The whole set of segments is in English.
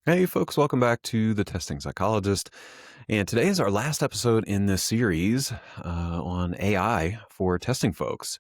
Hey, folks, welcome back to the Testing Psychologist. And today is our last episode in this series on AI for testing folks.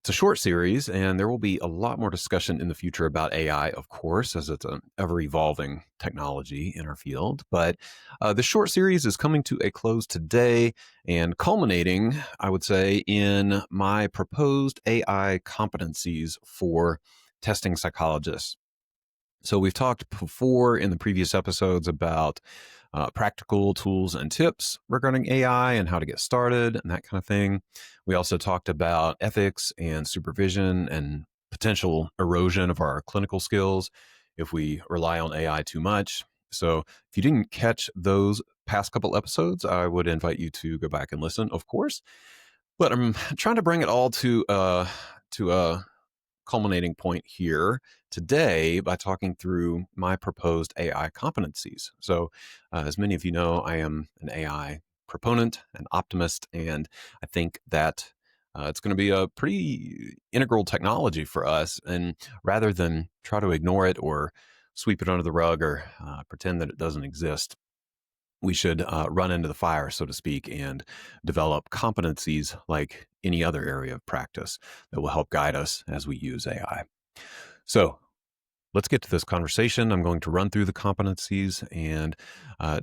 It's a short series, and there will be a lot more discussion in the future about AI, of course, as it's an ever evolving technology in our field. But the short series is coming to a close today and culminating, I would say, in my proposed AI competencies for testing psychologists. So, we've talked before in the previous episodes about practical tools and tips regarding AI and how to get started and that kind of thing. We also talked about ethics and supervision and potential erosion of our clinical skills if we rely on AI too much. So, if you didn't catch those past couple episodes, I would invite you to go back and listen, of course. But I'm trying to bring it all to a culminating point here today by talking through my proposed AI competencies. So, as many of you know, I am an AI proponent, an optimist, and I think that it's going to be a pretty integral technology for us. And rather than try to ignore it or sweep it under the rug or pretend that it doesn't exist, we should run into the fire, so to speak, and develop competencies like any other area of practice that will help guide us as we use AI. So let's get to this conversation. I'm going to run through the competencies and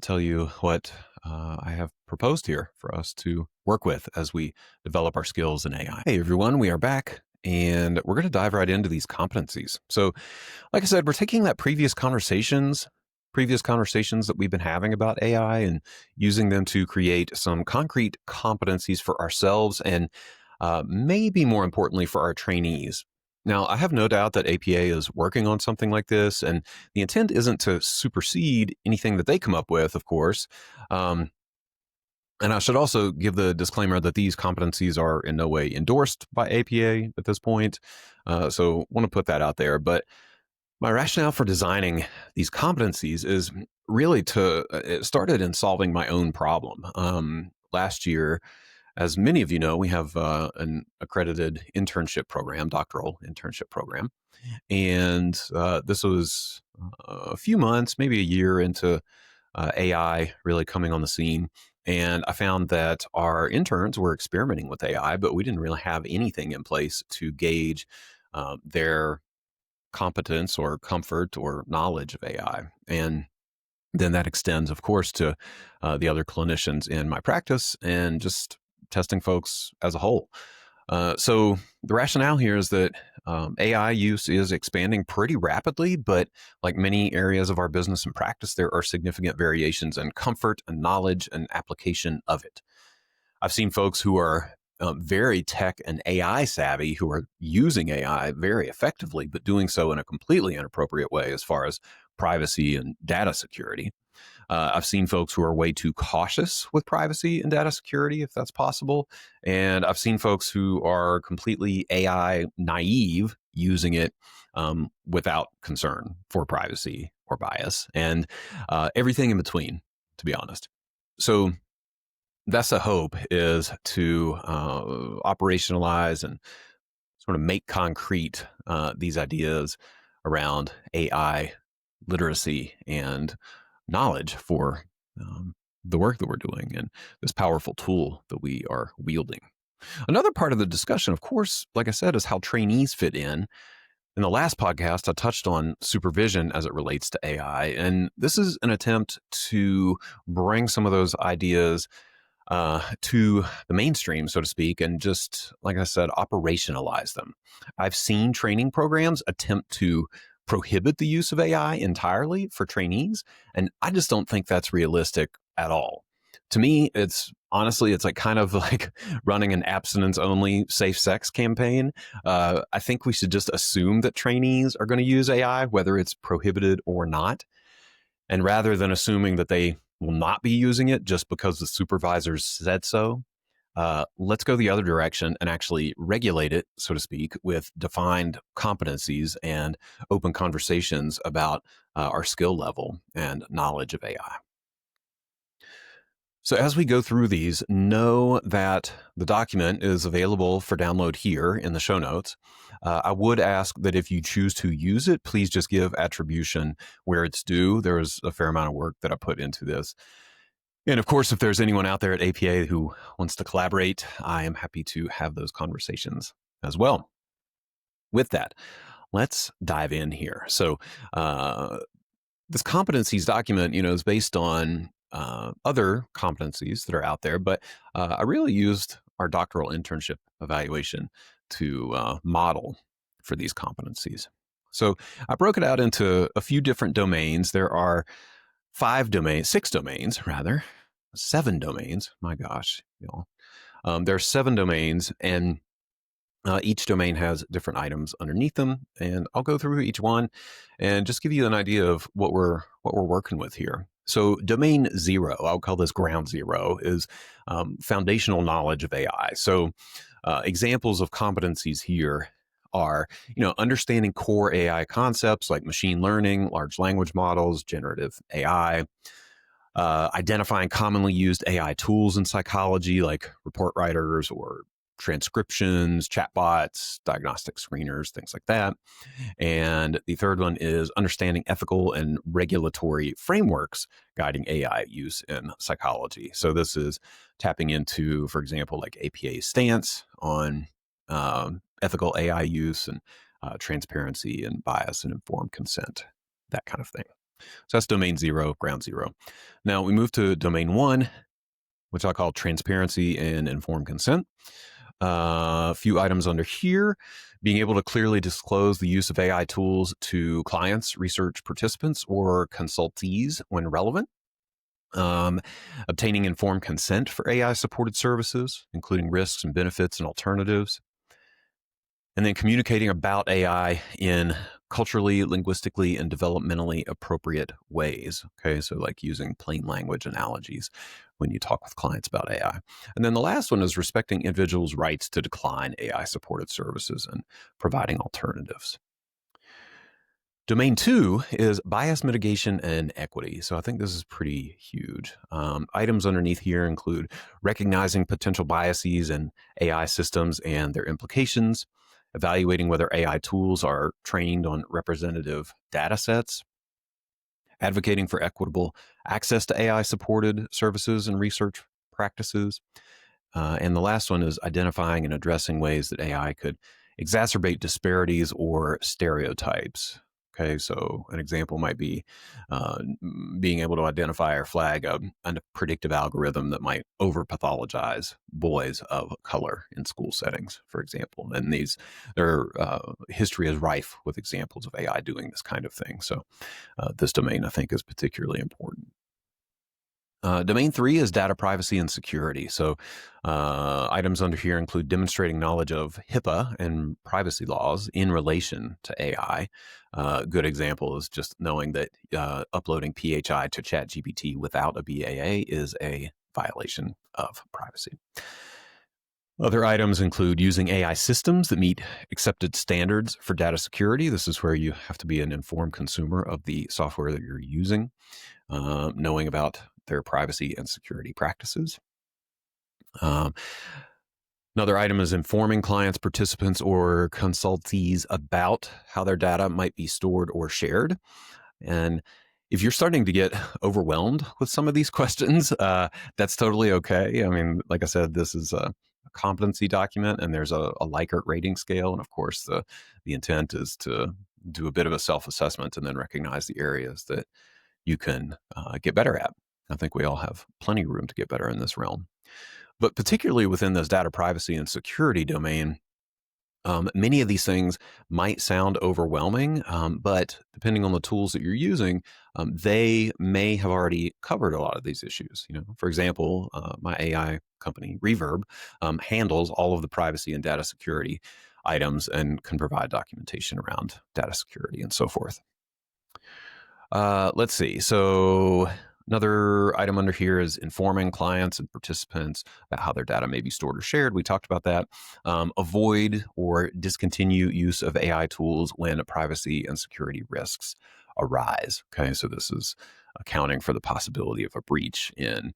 tell you what I have proposed here for us to work with as we develop our skills in AI. Hey, everyone, we are back. And we're going to dive right into these competencies. So, like I said, we're taking that previous conversations that we've been having about AI and using them to create some concrete competencies for ourselves and maybe more importantly for our trainees. Now, I have no doubt that APA is working on something like this, and the intent isn't to supersede anything that they come up with, of course. Um, and I should also give the disclaimer that these competencies are in no way endorsed by APA at this point. So, want to put that out there. But my rationale for designing these competencies is really it started in solving my own problem. Last year, as many of you know, we have an accredited internship program, doctoral internship program. And this was a few months, maybe a year into AI really coming on the scene. And I found that our interns were experimenting with AI, but we didn't really have anything in place to gauge their competence or comfort or knowledge of AI. And then that extends, of course, to the other clinicians in my practice and just testing folks as a whole. So the rationale here is that AI use is expanding pretty rapidly, but like many areas of our business and practice, there are significant variations in comfort and knowledge and application of it. I've seen folks who are very tech and AI savvy who are using AI very effectively, but doing so in a completely inappropriate way as far as privacy and data security. I've seen folks who are way too cautious with privacy and data security, if that's possible. And I've seen folks who are completely AI naive using it without concern for privacy or bias and everything in between, to be honest. So that's the hope, is to operationalize and sort of make concrete these ideas around AI literacy and knowledge for the work that we're doing and this powerful tool that we are wielding. Another part of the discussion, of course, like I said, is how trainees fit in. In the last podcast, I touched on supervision as it relates to AI, and this is an attempt to bring some of those ideas to the mainstream, so to speak, and just, like I said, operationalize them. I've seen training programs attempt to prohibit the use of AI entirely for trainees, and I just don't think that's realistic at all. To me, it's like kind of like running an abstinence only safe sex campaign. I think we should just assume that trainees are going to use AI, whether it's prohibited or not. And rather than assuming that they will not be using it just because the supervisors said so, let's go the other direction and actually regulate it, so to speak, with defined competencies and open conversations about our skill level and knowledge of AI. So as we go through these, know that the document is available for download here in the show notes. I would ask that if you choose to use it, please just give attribution where it's due. There was a fair amount of work that I put into this. And of course, if there's anyone out there at APA who wants to collaborate, I am happy to have those conversations as well. With that, let's dive in here. So this competencies document, is based on other competencies that are out there, but I really used our doctoral internship evaluation to model for these competencies. So I broke it out into a few different domains. There are 6 domains rather, 7 domains. My gosh, there are 7 domains, and each domain has different items underneath them, and I'll go through each one and just give you an idea of what we're working with here. So domain 0, I'll call this ground 0, is foundational knowledge of AI. So examples of competencies here are, understanding core AI concepts like machine learning, large language models, generative AI, identifying commonly used AI tools in psychology like report writers or transcriptions, chatbots, diagnostic screeners, things like that. And the third one is understanding ethical and regulatory frameworks guiding AI use in psychology. So this is tapping into, for example, like APA's stance on ethical AI use and transparency and bias and informed consent, that kind of thing. So that's domain 0, ground 0. Now we move to domain 1, which I call transparency and informed consent. A few items under here: being able to clearly disclose the use of AI tools to clients, research participants, or consultees when relevant. Obtaining informed consent for AI-supported services, including risks and benefits and alternatives. And then communicating about AI in culturally, linguistically, and developmentally appropriate ways. Okay, so like using plain language analogies when you talk with clients about AI. And then the last one is respecting individuals' rights to decline AI-supported services and providing alternatives. Domain 2 is bias mitigation and equity. So I think this is pretty huge. Items underneath here include recognizing potential biases in AI systems and their implications, evaluating whether AI tools are trained on representative data sets, advocating for equitable access to AI-supported services and research practices. And the last one is identifying and addressing ways that AI could exacerbate disparities or stereotypes. Okay, so an example might be being able to identify or flag a predictive algorithm that might over-pathologize boys of color in school settings, for example. And their history is rife with examples of AI doing this kind of thing. So this domain, I think, is particularly important. Domain 3 is data privacy and security. So items under here include demonstrating knowledge of HIPAA and privacy laws in relation to AI. Good example is just knowing that uploading PHI to ChatGPT without a BAA is a violation of privacy. Other items include using AI systems that meet accepted standards for data security. This is where you have to be an informed consumer of the software that you're using, knowing about their privacy and security practices. Another item is informing clients, participants, or consultees about how their data might be stored or shared. And if you're starting to get overwhelmed with some of these questions, that's totally okay. I mean, like I said, this is a competency document, and there's a Likert rating scale. And of course, the intent is to do a bit of a self-assessment and then recognize the areas that you can get better at. I think we all have plenty of room to get better in this realm. But particularly within this data privacy and security domain, many of these things might sound overwhelming, but depending on the tools that you're using, they may have already covered a lot of these issues. For example, my AI company, Reverb, handles all of the privacy and data security items and can provide documentation around data security and so forth. Let's see. So another item under here is informing clients and participants about how their data may be stored or shared. We talked about that. Avoid or discontinue use of AI tools when privacy and security risks arise. Okay, so this is accounting for the possibility of a breach in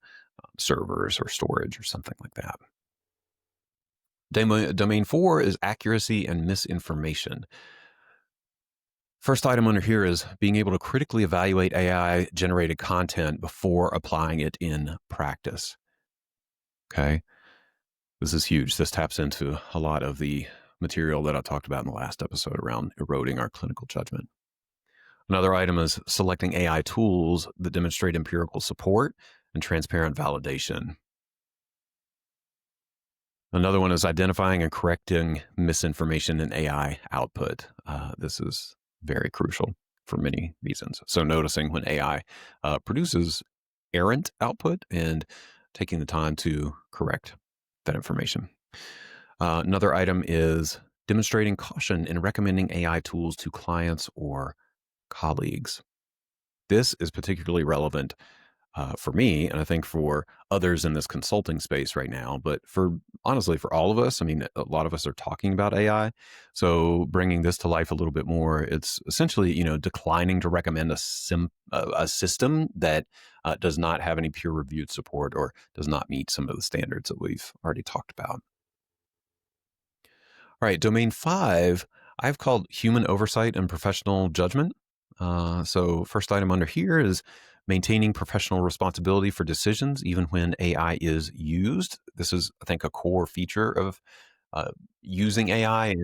servers or storage or something like that. Domain 4 is accuracy and misinformation. First item under here is being able to critically evaluate AI generated content before applying it in practice. Okay. This is huge. This taps into a lot of the material that I talked about in the last episode around eroding our clinical judgment. Another item is selecting AI tools that demonstrate empirical support and transparent validation. Another one is identifying and correcting misinformation in AI output. This is very crucial for many reasons. So noticing when AI produces errant output and taking the time to correct that information. Another item is demonstrating caution in recommending AI tools to clients or colleagues. This is particularly relevant for me, and I think for others in this consulting space right now. But honestly, for all of us, I mean, a lot of us are talking about AI. So bringing this to life a little bit more, it's essentially, declining to recommend a system that does not have any peer-reviewed support or does not meet some of the standards that we've already talked about. All right, domain 5, I've called human oversight and professional judgment. So first item under here is maintaining professional responsibility for decisions, even when AI is used. This is, I think, a core feature of using AI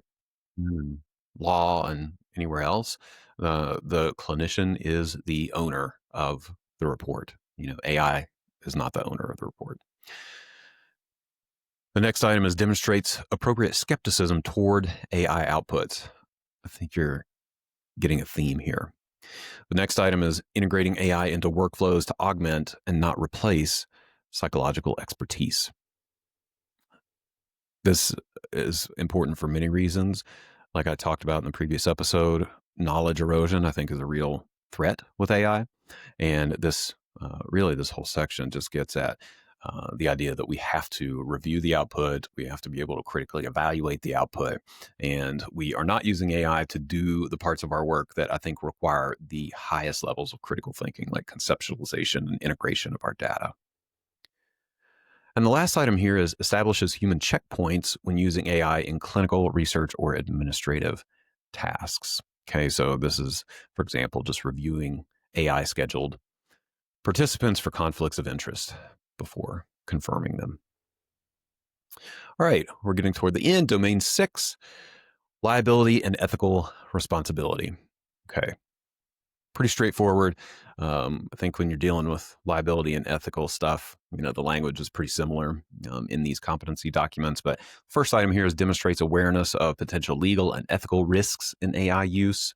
in law and anywhere else. The clinician is the owner of the report. AI is not the owner of the report. The next item is demonstrates appropriate skepticism toward AI outputs. I think you're getting a theme here. The next item is integrating AI into workflows to augment and not replace psychological expertise. This is important for many reasons. Like I talked about in the previous episode, knowledge erosion, I think, is a real threat with AI. And this whole section just gets at the idea that we have to review the output. We have to be able to critically evaluate the output. And we are not using AI to do the parts of our work that I think require the highest levels of critical thinking, like conceptualization and integration of our data. And the last item here is establishes human checkpoints when using AI in clinical research or administrative tasks. Okay, so this is, for example, just reviewing AI scheduled participants for conflicts of interest before confirming them. All right, we're getting toward the end. Domain 6, liability and ethical responsibility. Okay, pretty straightforward. I think when you're dealing with liability and ethical stuff, the language is pretty similar in these competency documents. But first item here is demonstrates awareness of potential legal and ethical risks in AI use.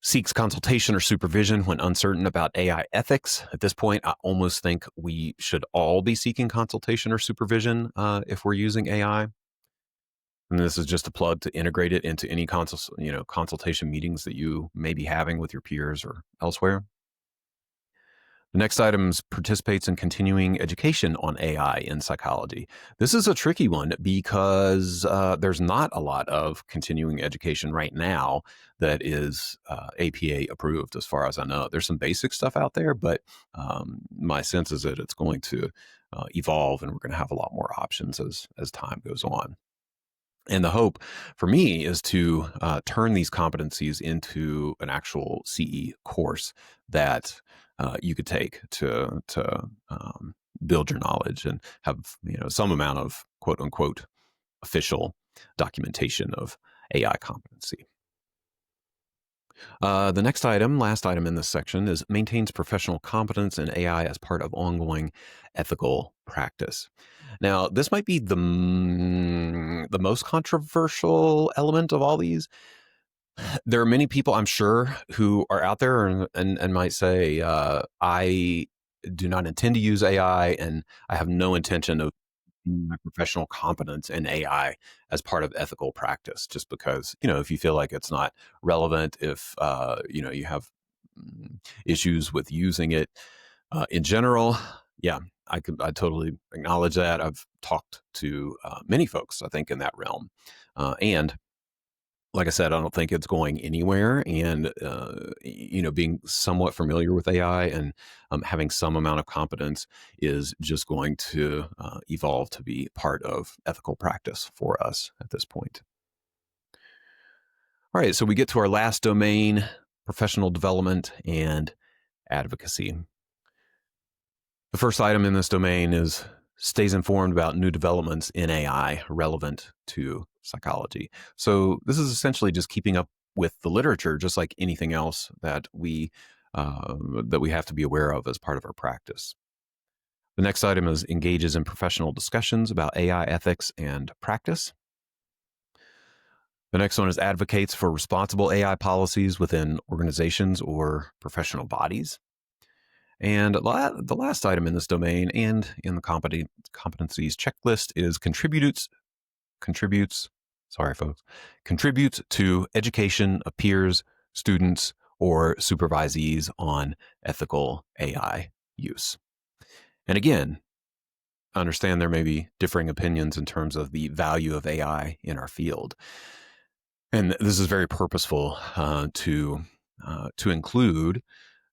Seeks consultation or supervision when uncertain about AI ethics. At this point, I almost think we should all be seeking consultation or supervision if we're using AI. And this is just a plug to integrate it into any consultation meetings that you may be having with your peers or elsewhere. The next item participates in continuing education on AI in psychology. This is a tricky one because there's not a lot of continuing education right now that is APA approved, as far as I know. There's some basic stuff out there, but my sense is that it's going to evolve and we're going to have a lot more options as time goes on. And the hope for me is to turn these competencies into an actual CE course that you could take to build your knowledge and have some amount of quote unquote official documentation of AI competency. The next item, last item in this section, is maintains professional competence in AI as part of ongoing ethical practice. Now, this might be the most controversial element of all these. There are many people, I'm sure, who are out there and might say, I do not intend to use AI and I have no intention of my professional competence in AI as part of ethical practice, just because, if you feel like it's not relevant, if, you have issues with using it in general. Yeah, I totally acknowledge that. I've talked to many folks, I think, in that realm. And Like I said, I don't think it's going anywhere. And, being somewhat familiar with AI and having some amount of competence is just going to evolve to be part of ethical practice for us at this point. All right, so we get to our last domain, professional development and advocacy. The first item in this domain is stays informed about new developments in AI relevant to psychology. So this is essentially just keeping up with the literature, just like anything else that we have to be aware of as part of our practice. The next item is engages in professional discussions about AI ethics and practice. The next one is advocates for responsible AI policies within organizations or professional bodies. And the last item in this domain and in the competencies checklist is contributes, sorry folks, contributes to education of peers, students, or supervisees on ethical AI use. And again, understand there may be differing opinions in terms of the value of AI in our field. And this is very purposeful to include,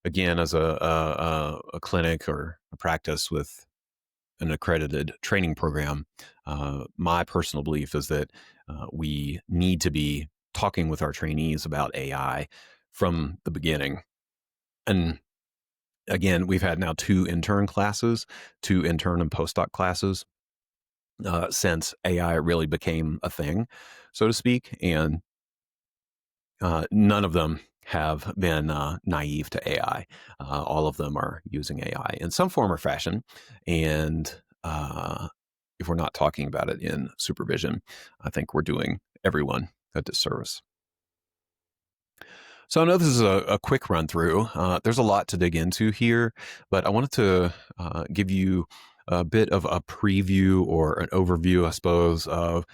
again, as a clinic or a practice with an accredited training program. My personal belief is that we need to be talking with our trainees about AI from the beginning. And again, we've had now two intern and postdoc classes since AI really became a thing, so to speak. And none of them have been naive to AI. All of them are using AI in some form or fashion. And if we're not talking about it in supervision, I think we're doing everyone a disservice. So I know this is a quick run through. There's a lot to dig into here, but I wanted to give you a bit of a preview or an overview, I suppose, of,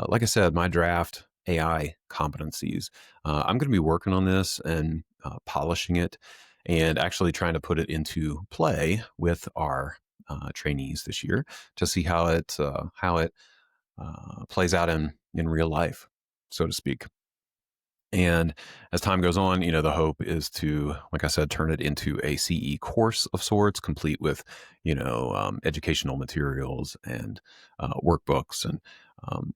like I said, my draft AI competencies. I'm going to be working on this and polishing it and actually trying to put it into play with our trainees this year to see how it plays out in real life, so to speak. And as time goes on, the hope is to, like I said, turn it into a CE course of sorts, complete with, educational materials and workbooks and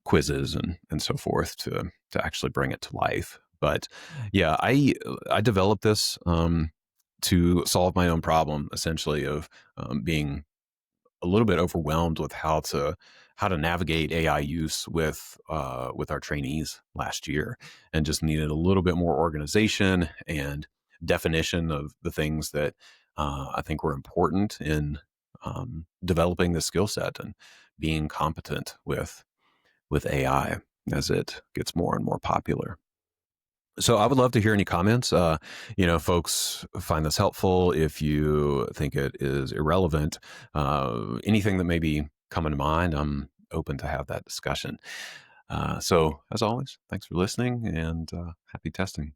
quizzes and so forth to actually bring it to life. But yeah, I developed this to solve my own problem, essentially, of being a little bit overwhelmed with how to navigate AI use with our trainees last year, and just needed a little bit more organization and definition of the things that I think were important in developing the skill set and being competent with AI as it gets more and more popular. So I would love to hear any comments. Folks find this helpful. If you think it is irrelevant, anything that may be coming to mind, I'm open to have that discussion. So as always, thanks for listening and happy testing.